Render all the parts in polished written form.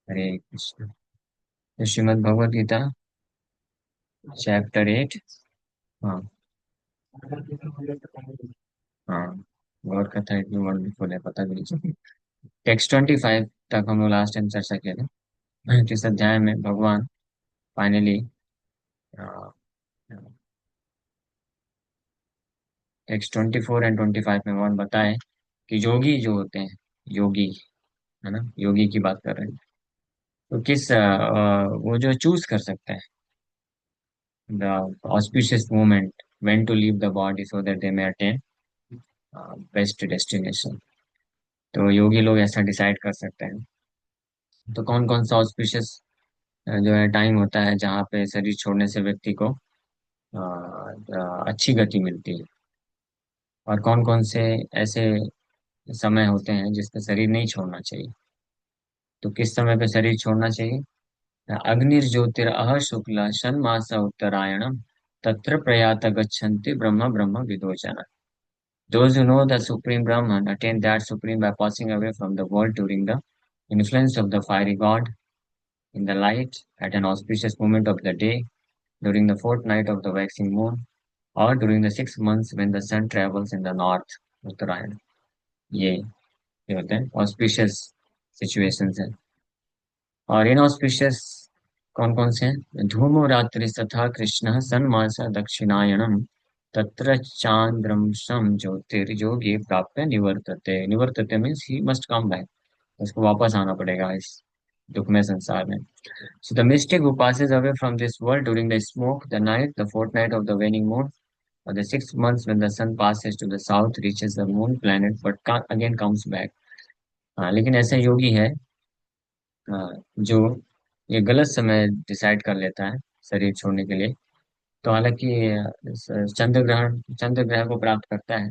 हरे कृष्ण। तो श्रीमद् भगवद गीता चैप्टर 8। हाँ। हाँ। गौर कथा इतनी वंडरफुल है, पता भी नहीं चली। टेक्स्ट 25 तक हम लोग लास्ट टाइम चर्चा किए थे। इस अध्याय में भगवान फाइनली टेक्स्ट 24 एंड 25 में भगवान बताए कि योगी जो होते हैं, योगी, है ना, योगी की बात कर रहे हैं। तो वो जो चूज कर सकते हैं the auspicious moment when to leave the body so that they may attain best destination. तो योगी लोग ऐसा डिसाइड कर सकते हैं। तो कौन कौन सा ऑस्पिशियस जो है टाइम होता है जहाँ पे शरीर छोड़ने से व्यक्ति को अच्छी गति मिलती है, और कौन कौन से ऐसे समय होते हैं जिसपे शरीर नहीं छोड़ना चाहिए। तो किस समय पे शरीर छोड़ना चाहिए? अग्निर्ज्योतिरअह शुक्ल षण्मास उत्तरायणम तत्र प्रयात गच्छन्ति ब्रह्म ब्रह्म विदो जना। Those who know the Supreme Brahman attain that Supreme by passing away from the world during the influence of the fiery god in the light at an auspicious moment of the day, during the fortnight of the waxing moon, or during the 6 months when the sun travels in the north. उत्तरायण। ये होते हैं auspicious situations हैं। और inauspicious कौन कौन से हैं? धूमो रात्रि तथा कृष्ण सन्मास दक्षिणायनम तत्र चांद्रमशम ज्योतिर्योगी प्राप्य निवर्तते। निवर्तते means he must come back, उसको वापस आना पड़ेगा इस दुखमय संसार में। So the mystic who passes away from this world during the smoke, the night, the fortnight of the waning moon, or the 6 months when the sun passes to the south, reaches the moon planet, but again comes back। हाँ, लेकिन ऐसा योगी है जो ये गलत समय decide कर लेता है शरीर छोड़ने के लिए। तो हालांकि चंद्र ग्रह को प्राप्त करता है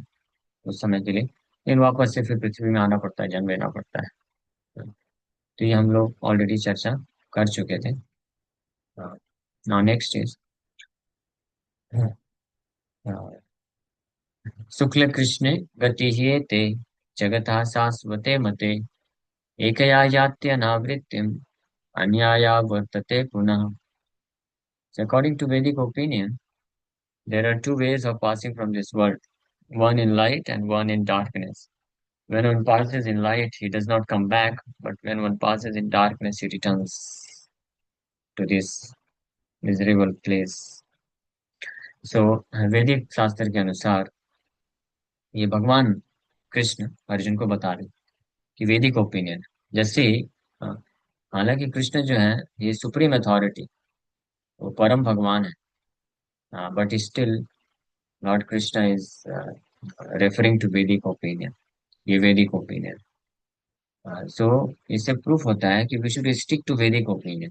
उस समय के लिए, लेकिन वापस से फिर पृथ्वी में आना पड़ता है, जन्म लेना पड़ता है। तो ये हम लोग ऑलरेडी चर्चा कर चुके थे। नाउ नेक्स्ट इज शुक्ल कृष्णे गति ते जगता शाश्वते मते एकया यात्यनावृत्तिम अन्याया वर्तते पुनः। So according to Vedic opinion, there are two ways of passing from this world, one in light and one in darkness. When one passes in light, he does not come back, but when one passes in darkness, he returns to this miserable place. So, वैदिक शास्त्र के अनुसार ये भगवान कृष्ण अर्जुन को बता रहे कि वैदिक ओपिनियन जैसे ही, हाँ, हालांकि कृष्ण जो है ये सुप्रीम अथॉरिटी, वो परम भगवान है, but still lord Krishna is referring to वैदिक ओपिनियन। ये वैदिक ओपिनियन, सो इससे प्रूफ होता है कि वी शुड स्टिक टू वैदिक ओपिनियन।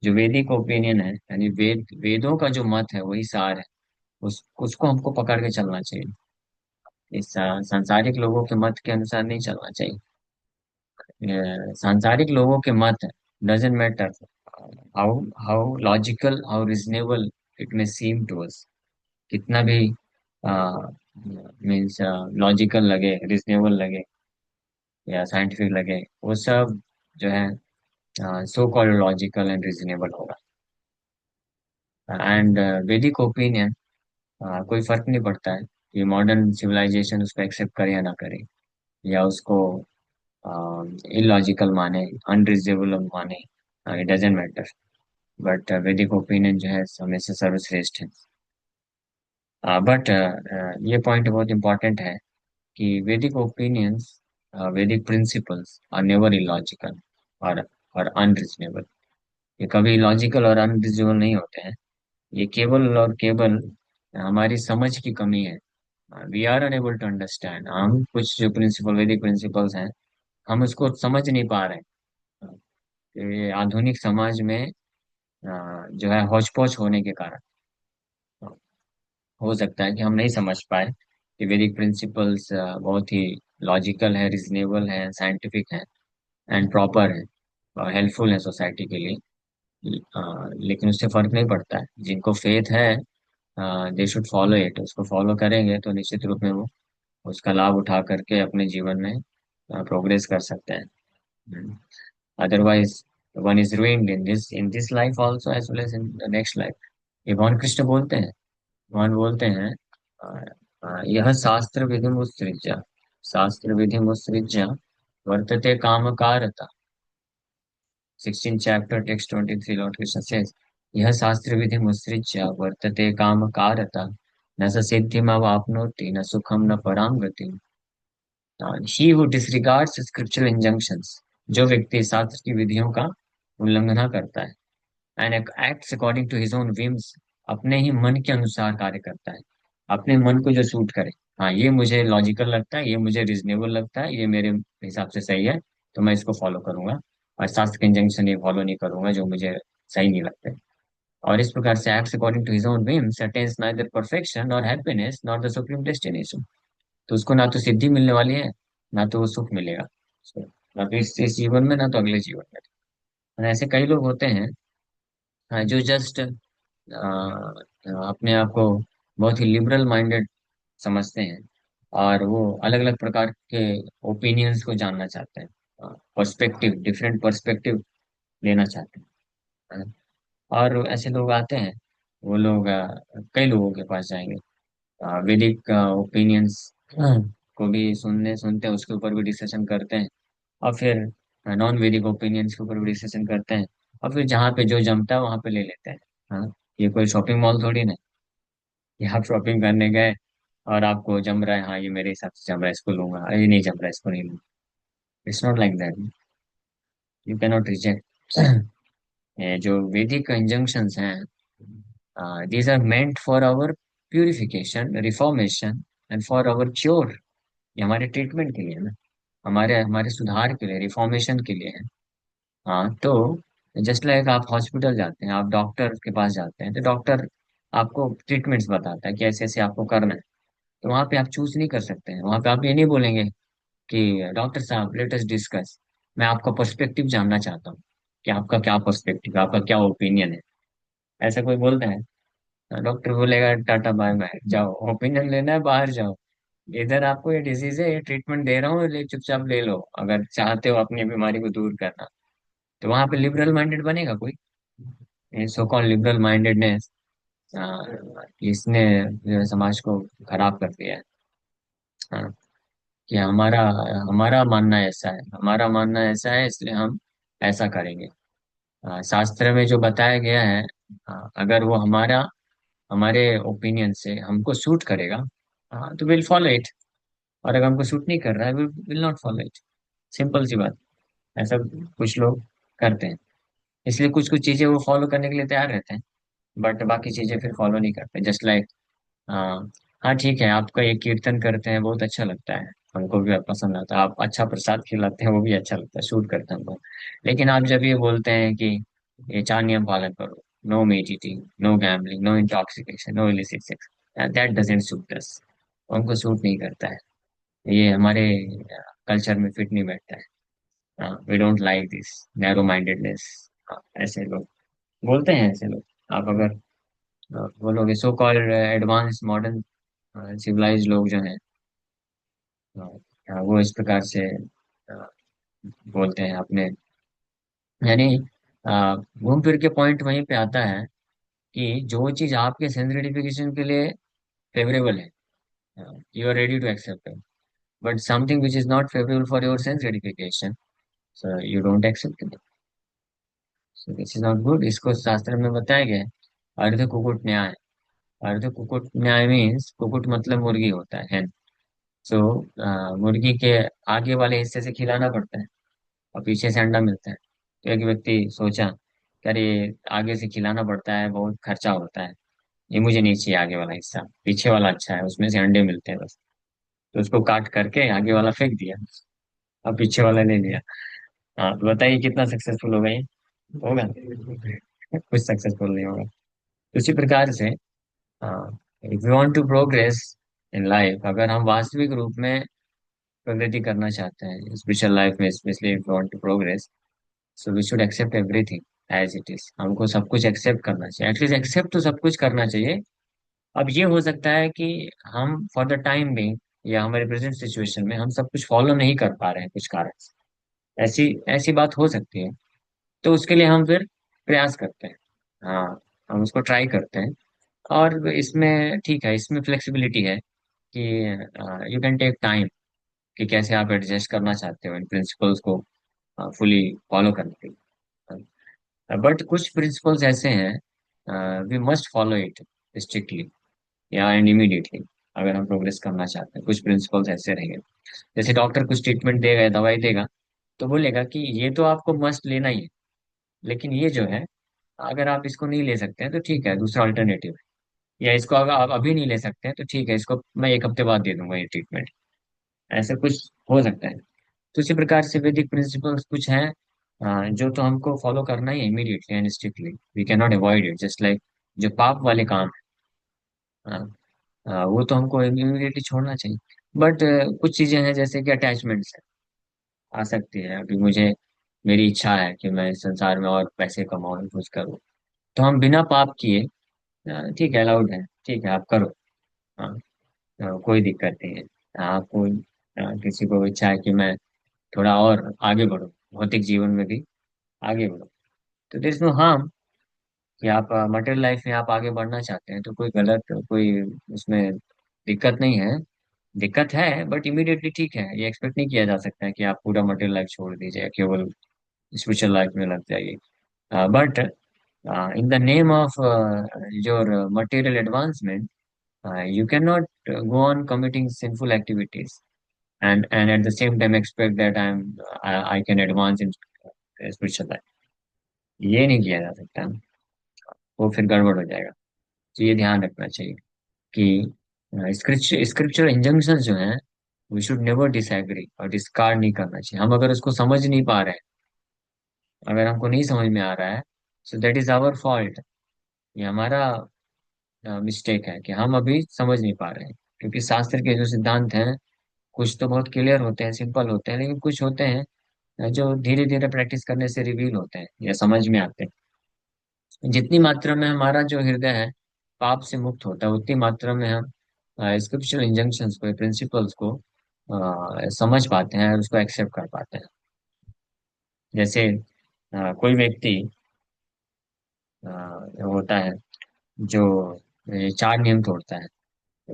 जो वैदिक ओपिनियन है यानी वेदों का जो मत है वही सार है, उसको हमको पकड़ के चलना चाहिए। इस सांसारिक लोगों के मत के अनुसार नहीं चलना चाहिए। सांसारिक लोगों के मत doesn't matter how how logical, how reasonable it may seem to us, कितना भी मीन्स लॉजिकल लगे, रिजनेबल लगे या साइंटिफिक लगे, वो सब जो है so called logical and reasonable होगा। एंड वैदिक ओपिनियन कोई फर्क नहीं पड़ता है कि मॉडर्न सिविलाइजेशन उसको एक्सेप्ट करे या ना करे, या उसको इलॉजिकल माने, अनरिजनेबल माने, इट डजेंट मैटर। बट वैदिक ओपिनियन जो है हमेशा सर्वश्रेष्ठ है। बट ये पॉइंट बहुत इंपॉर्टेंट है कि वैदिक ओपिनियंस, वैदिक प्रिंसिपल्स आर नेवर इलॉजिकल और अनरिजनेबल। ये कभी लॉजिकल और अनरिजनेबल नहीं होते हैं। ये केवल और केवल हमारी समझ की कमी है। We are unable to understand, हम कुछ जो प्रिंसिपल, वैदिक प्रिंसिपल्स हैं, हम उसको समझ नहीं पा रहे हैं। ये आधुनिक समाज में जो है हौच पौच होने के कारण हो सकता है कि हम नहीं समझ पाए कि वैदिक प्रिंसिपल्स बहुत ही लॉजिकल है, रिजनेबल है, साइंटिफिक है एंड प्रॉपर है और हेल्पफुल है सोसाइटी के लिए। लेकिन उससे फर्क नहीं पड़ता है। जिनको फेथ है दे शुड फॉलो इट, उसको फॉलो करेंगे तो निश्चित रूप में वो उसका लाभ उठा करके अपने जीवन में प्रोग्रेस कर सकते हैं। Otherwise one is ruined in this life also as well as in the next life. ये भगवान कृष्ण बोलते हैं, भगवान बोलते हैं, अ, यह शास्त्र विधि मुत्सृज्य, शास्त्र विधि मुत्सृज्य वर्तते काम कारता, 16 chapter text 23 Lord Krishna says, यह शास्त्र विधि मुत्सृज्य वर्तते काम कारता, न स सिद्धिम अवाप्नोति न सुखम न पराम गति। He who disregards scriptural injunctions, जो व्यक्ति शास्त्र की विधियों का उल्लंघन करता है, and acts according to his own whims, अपने ही मन के अनुसार कार्य करता है, अपने मन को जो सूट करे, हाँ ये मुझे लॉजिकल लगता है, ये मुझे रिजनेबल लगता है, ये मेरे हिसाब से सही है, तो मैं इसको फॉलो करूंगा, और शास्त्र के इंजंक्शन ये फॉलो नहीं करूंगा जो मुझे सही नहीं लगते। और इस प्रकार से acts according to his own whims attains neither perfection और happiness not the supreme destination, तो उसको ना तो सिद्धि मिलने वाली है, ना तो वो सुख मिलेगा। So, ना तो इस जीवन में, ना तो अगले जीवन में। और ऐसे कई लोग होते हैं, जो जस्ट अपने आप को बहुत ही लिबरल माइंडेड समझते हैं, और वो अलग अलग प्रकार के ओपिनियंस को जानना चाहते हैं, पर्सपेक्टिव, डिफरेंट पर्सपेक्टिव लेना चाहते हैं। और ऐसे लोग आते हैं, वो लोग कई लोगों के पास जाएंगे, वैदिक ओपिनियंस को भी सुनने सुनते हैं, उसके ऊपर भी डिस्कशन करते हैं, और फिर नॉन वैदिक ओपिनियंस के ऊपर भी डिस्कशन करते हैं, और फिर जहाँ पे जो जमता है वहां पे ले लेते हैं। हाँ, ये कोई शॉपिंग मॉल थोड़ी ना, ये आप शॉपिंग करने गए और आपको जम रहा है, हाँ ये मेरे हिसाब से जम रहा है, इसको लूंगा, ये नहीं जम रहा है, इसको नहीं लूंगा। It's not like that, you cannot reject. ये जो वैदिक इंजंक्शंस हैं, these are meant for our purification, reformation, and for our cure. ये हमारे ट्रीटमेंट के लिए है ना, हमारे हमारे सुधार के लिए, रिफॉर्मेशन के लिए है। हाँ, तो जस्ट लाइक आप हॉस्पिटल जाते हैं, आप डॉक्टर के पास जाते हैं, तो डॉक्टर आपको ट्रीटमेंट्स बताता है कि ऐसे ऐसे आपको करना है, तो वहाँ पे आप चूज नहीं कर सकते हैं, वहाँ पे आप ये नहीं बोलेंगे कि डॉक्टर साहब लेट अस डिस्कस, मैं आपका पर्सपेक्टिव जानना चाहता हूँ कि आपका क्या पर्सपेक्टिव है, आपका क्या ओपिनियन है। ऐसा कोई बोलता है? डॉक्टर बोलेगा टाटा बाय बाय, जाओ, ओपिनियन लेना है बाहर जाओ, इधर आपको ये डिजीज है, ये ट्रीटमेंट दे रहा हूँ, ले चुपचाप ले लो, अगर चाहते हो अपनी बीमारी को दूर करना। तो वहां पे लिबरल माइंडेड बनेगा कोई? सो कॉल्ड लिबरल माइंडेडनेस, इसने जो है समाज को खराब कर दिया है। हाँ, कि हमारा हमारा मानना ऐसा है, हमारा मानना ऐसा है, इसलिए हम ऐसा करेंगे। शास्त्र में जो बताया गया है, अगर वो हमारे ओपिनियन से हमको सूट करेगा, तो विल फॉलो इट, और अगर हमको सूट नहीं कर रहा है, will not follow it. Simple सी बात। ऐसा कुछ लोग करते हैं, इसलिए कुछ कुछ चीजें वो फॉलो करने के लिए तैयार रहते हैं, बट बाकी चीजें फिर फॉलो नहीं करते, जस्ट लाइक, हाँ, हाँ ठीक है, आपका ये कीर्तन करते हैं बहुत अच्छा लगता है, हमको भी पसंद आता है, आप अच्छा प्रसाद खिलाते हैं वो भी अच्छा लगता है, शूट करते हैं हमको। लेकिन आप जब ये बोलते हैं कि ये 4 नियम पालन करो, no meat eating, no gambling, no intoxication, no illicit sex, that doesn't suit us, हमको सूट नहीं करता है, ये हमारे कल्चर में फिट नहीं बैठता है, we don't like this narrow mindedness. ऐसे लोग बोलते हैं, ऐसे लोग, आप अगर बोलोगे so called advance modern civilise लोग जो हैं, वो इस प्रकार से बोलते हैं अपने, यानी घूम फिर के पॉइंट वहीं पे आता है कि जो चीज आपके सेंस ग्रेटिफिकेशन के लिए फेवरेबल है, you are ready to accept it, but something which is not favourable for your sense gratification, so you don't accept it, so this is not good. इसको शास्त्र में बताया गया है, अर्ध कुकुट न्याय। अर्ध कुकुट न्याय मीन्स, कुकुट मतलब मुर्गी होता है, सो मुर्गी के आगे वाले हिस्से से खिलाना पड़ता है, और पीछे से अंडा मिलता है। तो एक व्यक्ति सोचा कि अरे आगे से खिलाना पड़ता है, बहुत खर्चा होता है, ये मुझे नहीं चाहिए, आगे वाला हिस्सा, पीछे वाला अच्छा है, उसमें से अंडे मिलते हैं बस। तो उसको काट करके आगे वाला फेंक दिया, अब पीछे वाला ले लिया। हाँ, तो बताइए कितना सक्सेसफुल होगा ये? होगा? कुछ सक्सेसफुल नहीं होगा। उसी प्रकार से, if you want to progress in life, अगर हम वास्तविक रूप में प्रगति करना चाहते हैं स्पेशल लाइफ में, specially if you want to progress, so we should accept everything as it is, हमको सब कुछ एक्सेप्ट करना चाहिए, एटलीस्ट एक्सेप्ट तो सब कुछ करना चाहिए। अब ये हो सकता है कि हम फॉर द टाइम बिंग, या हमारे प्रेजेंट सिचुएशन में हम सब कुछ फॉलो नहीं कर पा रहे हैं कुछ कारण से, ऐसी ऐसी बात हो सकती है। तो उसके लिए हम फिर प्रयास करते हैं। हाँ, हम उसको ट्राई करते हैं। और इसमें ठीक है, इसमें फ्लेक्सिबिलिटी है कि यू कैन टेक टाइम कि कैसे आप एडजस्ट करना चाहते हो इन प्रिंसिपल्स को फुली फॉलो करने के लिए। बट कुछ प्रिंसिपल्स ऐसे हैं, we must follow it strictly या एंड इमीडिएटली। अगर हम प्रोग्रेस करना चाहते हैं, कुछ प्रिंसिपल्स ऐसे रहेंगे। जैसे डॉक्टर कुछ ट्रीटमेंट देगा या दवाई देगा, तो बोलेगा कि ये तो आपको मस्ट लेना ही है, लेकिन ये जो है, अगर आप इसको नहीं ले सकते हैं तो ठीक है, दूसरा अल्टरनेटिव है। या इसको अगर आप अभी नहीं ले सकते हैं तो ठीक है, इसको मैं एक हफ्ते बाद दे दूंगा ये ट्रीटमेंट। ऐसा कुछ हो सकता है। तो इसी प्रकार से वैदिक प्रिंसिपल्स कुछ हैं जो तो हमको फॉलो करना ही है immediately and strictly. We can not avoid it, just like जो पाप वाले काम है, वो तो हमको इमीडिएटली छोड़ना चाहिए। बट कुछ चीजें हैं जैसे कि अटैचमेंट्स आ सकती है। अभी मुझे, मेरी इच्छा है कि मैं इस संसार में और पैसे कमाऊं, कुछ करूं, तो हम बिना पाप किए, ठीक है, अलाउड है, ठीक है, आप करो। हाँ, कोई दिक्कत नहीं है। आपको किसी को इच्छा है कि मैं थोड़ा और आगे बढ़ूं, भौतिक जीवन में भी आगे बढ़ूं, तो देयर इज नो हार्म कि आप मटेरियल लाइफ में आप आगे बढ़ना चाहते हैं, तो कोई गलत, कोई उसमें दिक्कत नहीं है। दिक्कत है बट इमीडिएटली ठीक है, ये एक्सपेक्ट नहीं किया जा सकता है कि आप पूरा मटेरियल लाइफ छोड़ दीजिए, केवल स्पिरिचुअल लाइफ में लग जाइए। But in the name of your material advancement, you cannot go on committing sinful activities and at the same time expect that I can advance in spiritual life. ये नहीं किया जा सकता, वो फिर गड़बड़ हो जाएगा। तो ये ध्यान रखना चाहिए कि स्क्रिप्चर इंजंक्शंस जो हैं, वी शुड नेवर डिसएग्री और डिस्कार्ड नहीं करना चाहिए। हम अगर उसको समझ नहीं पा रहे हैं, अगर हमको नहीं समझ में आ रहा है, so that is our fault. ये हमारा मिस्टेक है कि हम अभी समझ नहीं पा रहे हैं। क्योंकि शास्त्र के जो सिद्धांत हैं, कुछ तो बहुत क्लियर होते हैं, सिंपल होते हैं, लेकिन कुछ होते हैं जो धीरे धीरे प्रैक्टिस करने से रिवील होते हैं या समझ में आते हैं। जितनी मात्रा में हमारा जो हृदय है पाप से मुक्त होता है, उतनी मात्रा में हम स्क्रिप्चुरल इंजंक्शंस को, प्रिंसिपल्स को समझ पाते हैं और उसको एक्सेप्ट कर पाते हैं। जैसे कोई व्यक्ति होता है जो ये चार नियम तोड़ता है,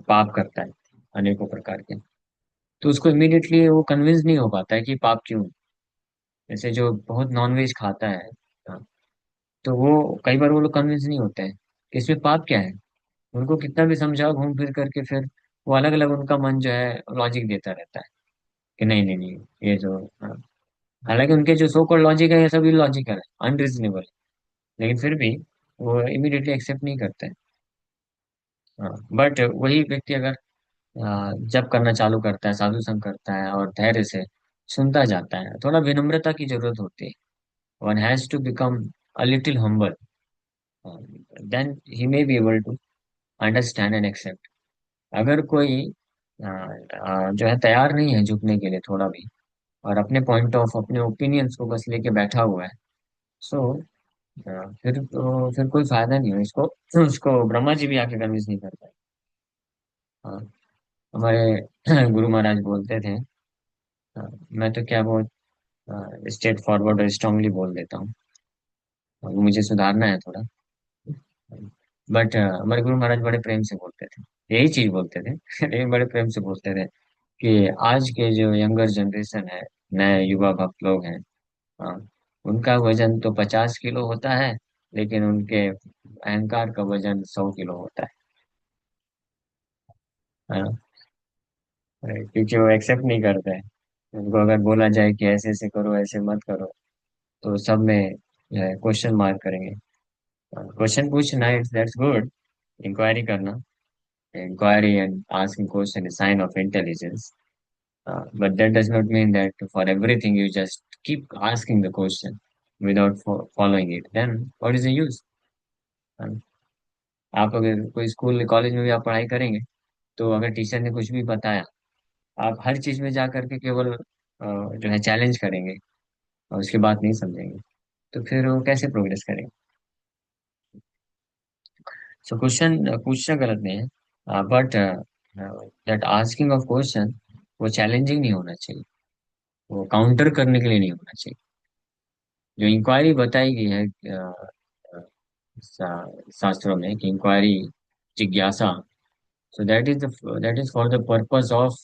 पाप करता है अनेकों प्रकार के, तो उसको इमीडिएटली वो कन्विंस नहीं हो पाता है कि पाप क्यों है। जैसे जो बहुत नॉनवेज खाता है, हाँ, तो वो कई बार वो लोग कन्विंस नहीं होते हैं कि इसमें पाप क्या है। उनको कितना भी समझाओ घूम फिर करके, फिर वो अलग अलग उनका मन जो है लॉजिक देता रहता है कि नहीं नहीं नहीं, ये जो, हाँ, हालांकि उनके जो सो कॉल्ड लॉजिक है ये सभी लॉजिकल है, अनरीजनेबल, लेकिन फिर भी वो इमीडिएटली एक्सेप्ट नहीं करते हैं। हाँ, बट वही व्यक्ति अगर जब करना चालू करता है, साधु संग करता है और धैर्य से सुनता जाता है, थोड़ा विनम्रता की जरूरत होती है। One has to become a little humble, then he may be able to understand and accept. अगर कोई जो है तैयार नहीं है झुकने के लिए थोड़ा भी, और अपने पॉइंट ऑफ, अपने ओपिनियंस को बस लेके बैठा हुआ है, सो फिर कोई फायदा नहीं है इसको। उसको ब्रह्मा जी भी आके कन्विंस नहीं कर पाए। हाँ, हमारे गुरु महाराज बोलते थे, मैं तो क्या बहुत स्ट्रेट फॉरवर्ड और स्ट्रांगली बोल देता हूँ, मुझे सुधारना है थोड़ा। बट हमारे गुरु महाराज बड़े प्रेम से बोलते थे, यही चीज बोलते थे लेकिन बड़े प्रेम से बोलते थे कि आज के जो यंगर जनरेशन है, नए युवा भक्त लोग हैं, हाँ, उनका वजन तो 50 किलो होता है, लेकिन उनके अहंकार का वजन 100 किलो होता है। हाँ, क्योंकि वो एक्सेप्ट नहीं करते हैं। उनको अगर बोला जाए कि ऐसे ऐसे करो, ऐसे मत करो, तो सब में क्वेश्चन मार्क करेंगे। क्वेश्चन पूछना इट्स दैट्स गुड, इंक्वायरी करना, inquiry and asking question is sign of intelligence. But that does not mean that for everything you just keep asking the question without following it. Then what is the use? Uh, आप अगर कोई school college में भी आप पढ़ाई करेंगे, तो अगर टीचर ने कुछ भी बताया, आप हर चीज में जा करके केवल जो है चैलेंज करेंगे और उसकी बात नहीं समझेंगे, तो फिर वो कैसे प्रोग्रेस करेंगे। सो क्वेश्चन पूछना गलत नहीं है, but that asking of question, वो चैलेंजिंग नहीं होना चाहिए, वो काउंटर करने के लिए नहीं होना चाहिए। जो इंक्वायरी बताई गई है शास्त्रों में कि इंक्वायरी, जिज्ञासा, so that is for the purpose of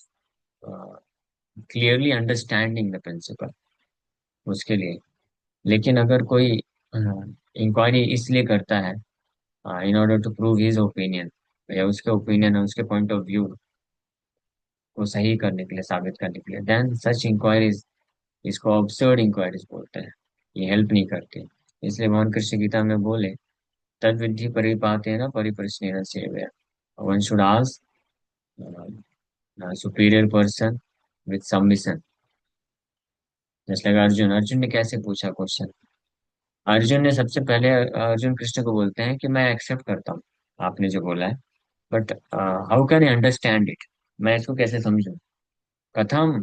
clearly understanding the principle, उसके लिए। लेकिन अगर कोई इंक्वायरी इसलिए करता है in order to prove his opinion, या उसके ओपिनियन है, उसके पॉइंट ऑफ व्यू को सही करने के लिए, साबित करने के लिए, देन सच इंक्वायरीज, इसको अब्सर्ड इंक्वायरीज बोलते हैं। ये हेल्प नहीं करती। इसलिए भगवान कृष्ण गीता में बोले, तद विधि परिपातेन परिप्रश्नेन सेवया, one should ask superior person with submission. जैसे लगा अर्जुन ने कैसे पूछा क्वेश्चन। अर्जुन ने सबसे पहले, अर्जुन कृष्ण को बोलते हैं कि मैं एक्सेप्ट करता हूँ आपने जो बोला है, but how can I understand it, मैं इसको कैसे समझूं। कथम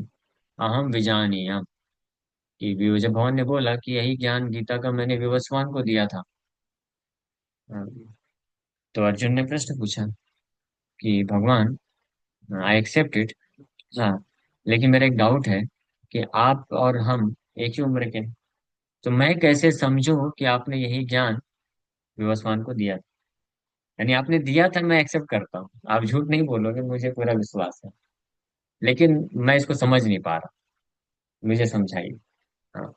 अहम विजानीयाम, कि जब भगवान ने बोला कि यही ज्ञान गीता का मैंने विवस्वान को दिया था, अ, तो अर्जुन ने प्रश्न पूछा कि भगवान, आई एक्सेप्ट इट, हाँ, लेकिन मेरा एक डाउट है कि आप और हम एक ही उम्र के हैं, तो मैं कैसे समझूं कि आपने यही ज्ञान विवस्वान को दिया था। यानी आपने दिया था, मैं एक्सेप्ट करता हूँ, आप झूठ नहीं बोलोगे, मुझे पूरा विश्वास है, लेकिन मैं इसको समझ नहीं पा रहा, मुझे समझाइए। हाँ,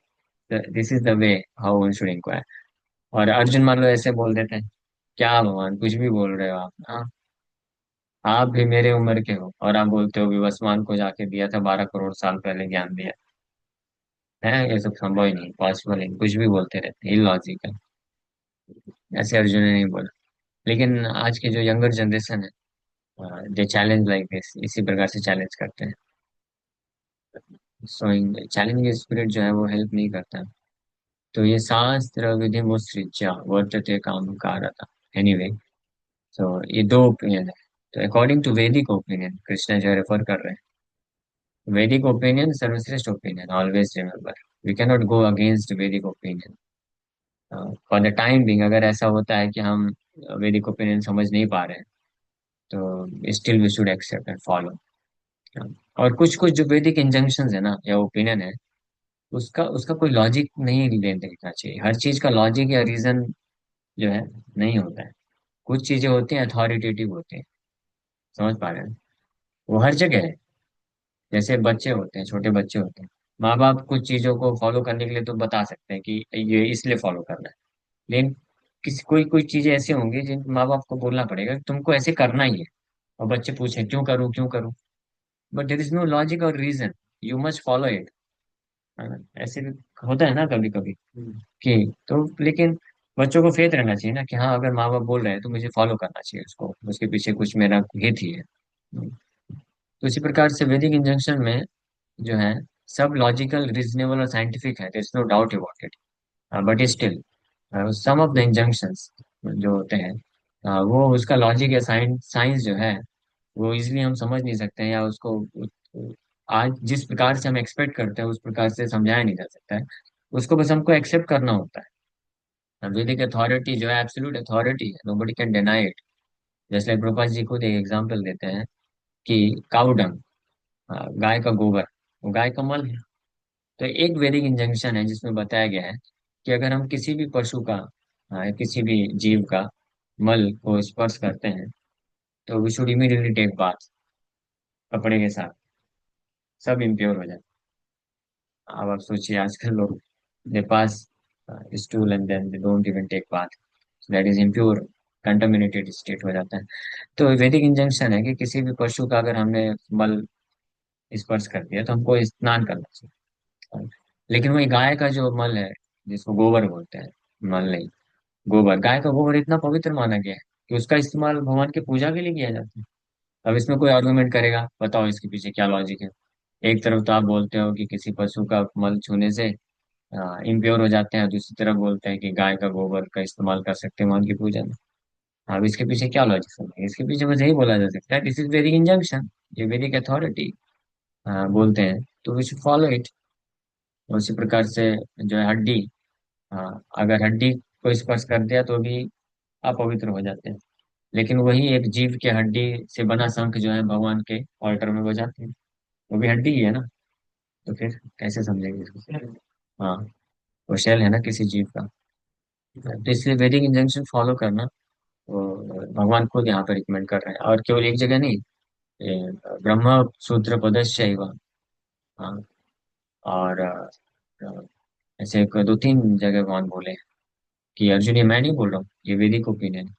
this is the way how one should inquire. और अर्जुन मान लो ऐसे बोल देते हैं, क्या भगवान कुछ भी बोल रहे हो आप, हाँ, आप भी मेरे उम्र के हो और आप बोलते हो विवस्वान को जाके दिया था, 12 करोड़ साल पहले ज्ञान दिया है, ये सब संभव ही नहीं, पॉसिबल नहीं, कुछ भी बोलते रहते हैं, इलॉजिकल। ऐसे अर्जुन ने नहीं बोला। लेकिन आज के जो यंगर जनरेशन है, दे चैलेंज लाइक दिस, इसी प्रकार से चैलेंज करते हैं। सो चैलेंजिंग स्पिरिट जो है वो हेल्प नहीं करता। तो ये शास्त्र विधि मुत्सृज्य वर्तते काम कारता, एनीवे। सो ये दो ओपिनियन है। तो अकॉर्डिंग टू वैदिक ओपिनियन, कृष्ण जो रेफर कर रहे हैं, वैदिक ओपिनियन सर्वश्रेष्ठ opinion, always remember, we can not go against Vedic opinion for the time being. अगर ऐसा होता है कि हम वैदिक ओपिनियन समझ नहीं पा रहे हैं, तो still we should accept and follow. और कुछ कुछ जो वैदिक इंजंक्शंस है ना, या ओपिनियन है, उसका उसका कोई लॉजिक नहीं लेने देखना चाहिए। हर चीज का लॉजिक या रीजन जो है नहीं होता है। कुछ चीजें होती हैं अथॉरिटेटिव होती हैं, समझ पा रहे हैं, वो हर जगह है। जैसे बच्चे होते हैं, छोटे बच्चे होते हैं, माँ बाप कुछ चीजों को फॉलो करने के लिए तो बता सकते हैं कि ये इसलिए फॉलो करना है। लेकिन किसी कोई कोई चीजें ऐसी होंगी जिन माँ बाप को बोलना पड़ेगा कि तुमको ऐसे करना ही है, और बच्चे पूछे क्यों करूँ क्यों करूँ, but there is no logic और reason, you must follow it. ऐसे भी होता है ना कभी कभी कि, तो लेकिन बच्चों को फेथ रहना चाहिए ना कि हाँ, अगर माँ बाप बोल रहे हैं तो मुझे फॉलो करना चाहिए उसको, उसके पीछे कुछ मेरा हित ही है। तो इसी प्रकार से वैदिक इंजंक्शन में जो है, सब लॉजिकल, रीजनेबल और साइंटिफिक है, there is no doubt about it. But still some of the injunctions जो होते हैं, वो उसका लॉजिक या साइंस साइंस जो है, वो इजिली हम समझ नहीं सकते हैं, या उसको आज जिस प्रकार से हम एक्सपेक्ट करते हैं उस प्रकार से समझाया नहीं जा सकता है। उसको बस हमको एक्सेप्ट करना होता है। वैदिक अथॉरिटी जो है एब्सोल्यूट अथॉरिटी है, नोबडी कैन डिनाई इट। जैसे प्रभुपाद जी खुद एक एग्जांपल देते हैं कि काउ डंग, गाय का गोबर, वो गाय का मल है। तो एक वैदिक इंजंक्शन है जिसमें बताया गया है कि अगर हम किसी भी पशु का, किसी भी जीव का मल को स्पर्श करते हैं, तो we should immediately take bath, कपड़े के साथ, सब इम्प्योर हो जाए। अब आप सोचिए, आजकल लोग they pass stool and then they don't even take bath, that is impure, contaminated state हो जाता है। तो वैदिक इंजंक्शन है कि किसी भी पशु का अगर हमने मल स्पर्श कर दिया तो हमको स्नान करना चाहिए। लेकिन वही गाय का जो मल है, जिसको गोबर बोलते हैं, मल नहीं, गोबर, गाय का गोबर इतना पवित्र माना गया है कि उसका इस्तेमाल भगवान की पूजा के लिए किया जाता है। अब इसमें कोई आर्गुमेंट करेगा, बताओ इसके पीछे क्या लॉजिक है। एक तरफ तो आप बोलते हो कि किसी पशु का मल छूने से इम्प्योर हो जाते हैं, दूसरी तरफ बोलते हैं कि गाय का गोबर का इस्तेमाल कर सकते हैं भगवान की पूजा में। अब इसके पीछे क्या लॉजिक है, इसके पीछे बस यही बोला जा सकता है, दिस इज वेदिक इंजंक्शन, ये वेदिक अथॉरिटी बोलते हैं, तो वी शुड फॉलो इट। उसी प्रकार से जो है हड्डी, अगर हड्डी को स्पर्श कर दिया तो भी अपवित्र हो जाते हैं। लेकिन वही एक जीव के हड्डी से बना शंख जो है भगवान के ऑल्टर में बजाते हैं, वो भी हड्डी ही है ना। तो फिर कैसे समझेंगे इसको। हाँ, वो शेल है ना किसी जीव का। तो इसलिए वैदिक इंजंक्शन फॉलो करना वो भगवान खुद यहाँ पे रिकमेंड कर रहे हैं, और केवल एक जगह नहीं, ये ब्रह्म सूत्र पदस्य। हाँ। और ऐसे एक दो तीन जगह भगवान बोले हैं कि अर्जुन, ये मैं नहीं बोल रहा हूँ, ये वैदिक ओपिनियन है,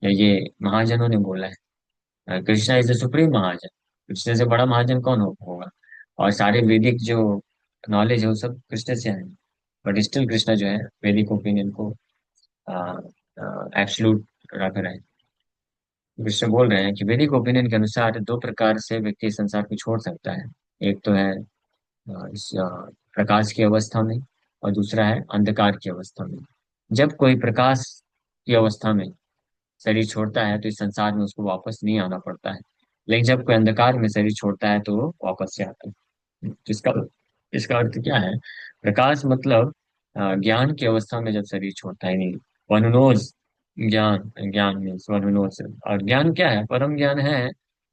या ये महाजनों ने बोला है। कृष्णा इज द सुप्रीम महाजन। कृष्ण से बड़ा महाजन कौन होगा। और सारे वैदिक जो नॉलेज है वो सब कृष्ण से है। बट स्टिल कृष्णा जो है वैदिक ओपिनियन को एब्सोल्यूट रख रहे हैं। कृष्ण बोल रहे हैं कि वैदिक ओपिनियन के अनुसार दो प्रकार से व्यक्ति इस संसार को छोड़ सकता है। एक तो है इस प्रकाश की अवस्था में, और दूसरा है अंधकार की अवस्था में। जब कोई प्रकाश की अवस्था में शरीर छोड़ता है तो इस संसार में उसको वापस नहीं आना पड़ता है। लेकिन जब कोई अंधकार में शरीर छोड़ता है तो वो वापस से आता है। जिसका इसका अर्थ क्या है। प्रकाश मतलब ज्ञान की अवस्था में जब शरीर छोड़ता है, नहीं, वन नोज। ज्ञान, ज्ञान मीन्स वन नोज। और ज्ञान क्या है, परम ज्ञान है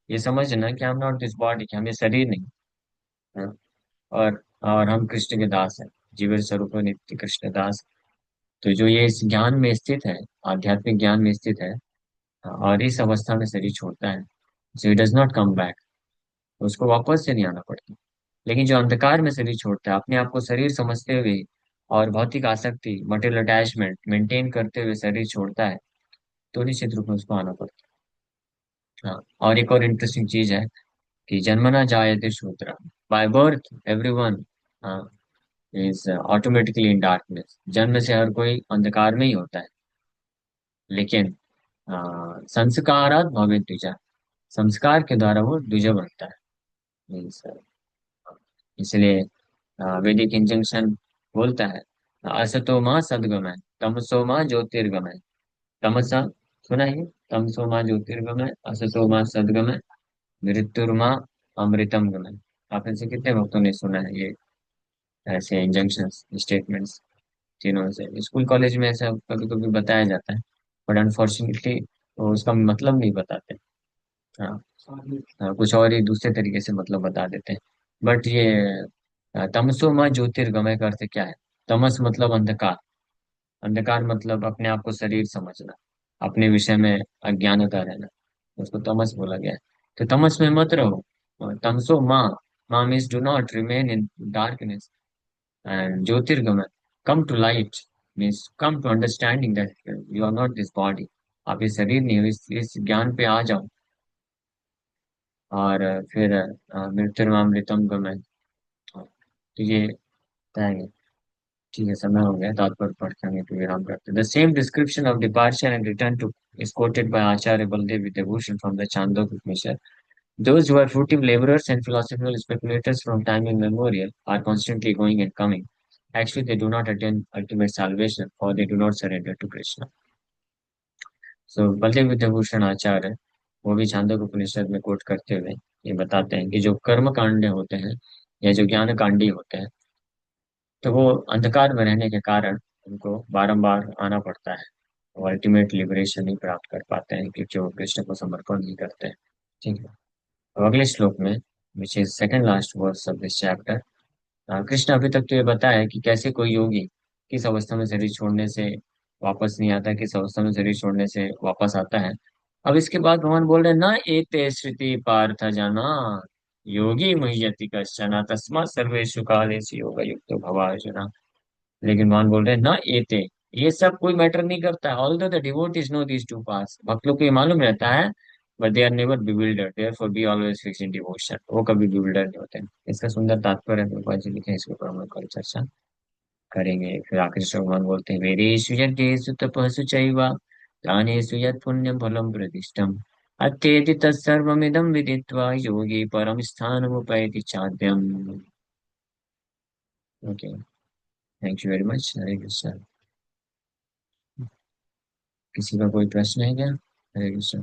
ये समझना कि हम नॉट दिस बॉडी, कि हम ये शरीर नहीं है। और हम कृष्ण के दास हैं। जीवन स्वरूप नित्य कृष्ण दास। तो जो ये इस ज्ञान में स्थित है, आध्यात्मिक ज्ञान में स्थित है, और इस अवस्था में शरीर छोड़ता है, so it does not come back. उसको वापस से नहीं आना पड़ता। लेकिन जो अंधकार में शरीर छोड़ता है, अपने आप को शरीर समझते हुए और भौतिक आसक्ति, मटेरियल अटैचमेंट मेंटेन करते हुए शरीर छोड़ता है, तो निश्चित रूप में उसको आना पड़ता है। हाँ, और एक और इंटरेस्टिंग चीज है कि जन्मना जायते शूद्र, by birth everyone is automatically in darkness. जन्म से हर कोई अंधकार में ही होता है। लेकिन संस्कारात भवे द्विजा, संस्कार के द्वारा वो द्विज बनता है। Means, इसलिए वैदिक इंजंक्शन बोलता है, असतो माँ सदगमय, तमसो माँ ज्योतिर्गमय। तमसा, सुना है ये? तमसो माँ ज्योतिर्गमय, असतो माँ सदगमय, मृत्युर्मा अमृतम गमय। आप इनसे कितने भक्तों ने सुना है ये ऐसे इंजंक्शंस स्टेटमेंट्स। तीनों से स्कूल कॉलेज में ऐसा कभी कभी बताया जाता है, बट अनफॉर्चुनेटली वो उसका मतलब नहीं बताते। हाँ। हाँ, कुछ और ही दूसरे तरीके से मतलब बता देते हैं। बट ये तमसो माँ ज्योतिर्गमय का अर्थ क्या है। तमस मतलब अंधकार। अंधकार मतलब अपने आप को शरीर समझना, अपने विषय में अज्ञानता रहना, उसको तमस बोला गया है। तो तमस में मत रहो। और तमसो माँ, माँ means do not remain in darkness. And ज्योतिर्गमय, come to light, means come to understanding that you are not this body. आप ये शरीर नहीं हो, इस ज्ञान पे आ जाओ। और फिर मृत्युर्मामृतम गमय। तो ये बताएंगे। ठीक है, समय हो गया, तात्पर्य पढ़ते तो विराम करते। The same description of departure and return to is quoted by Acharya Baldev Vidyabhushan from the Chandogya Upanishad. Those who are fruitive laborers and philosophical speculators from time immemorial are constantly going and coming. Actually, they do not attain ultimate salvation, for they do not surrender to Krishna. सो बलदेव विद्याभूषण आचार्य, वो भी छांदोग्य उपनिषद में coat करते हुए ये बताते हैं कि जो कर्म कांड होते हैं या जो ज्ञान कांडी होते हैं, तो वो अंधकार में रहने के कारण उनको बारंबार आना पड़ता है। वो अल्टीमेट लिबरेशन नहीं प्राप्त कर पाते हैं क्योंकि वो कृष्ण को समर्पण नहीं करते हैं। ठीक है। अब अगले श्लोक में, which is second last verse of this chapter, Krishna अभी तक तो ये बताया कि कैसे कोई योगी किस अवस्था में शरीर छोड़ने से वापस नहीं आता, किस अवस्था में शरीर छोड़ने से वापस आता है। अब इसके बाद भगवान बोल रहे हैं, ना एते श्रुति पार्थ जाना, योगी मुह्यति कश्चन तस्मात् सर्वेषु कालेषु योग युक्तो भव अर्जुन। लेकिन भगवान बोल रहे हैं ना एते, ये सब कोई मैटर नहीं करता। Although the devotees know these to pass, भक्त लोग को ये मालूम रहता है, but they are never bewildered, therefore be always fixed in devotion. वो कभी बिविल्डर नहीं होते हैं। इसका सुंदर तात्पर्य प्रभुपाद जी लिखे हैं, इसके ऊपर हम लोग कल चर्चा करेंगे। फिर आखिर से भगवान बोलते हैं, वेदेषु यज्ञेषु तपःसु चैव दानेषु यत् पुण्यं फलं प्रतिष्ठम् अत्येति तत्सर्वमिदं विदित्वा योगी परम स्थानमुपैति चाद्यम्। Okay, thank you very much. Hare Krishna. किसी का कोई प्रश्न है क्या? हरे कृष्ण।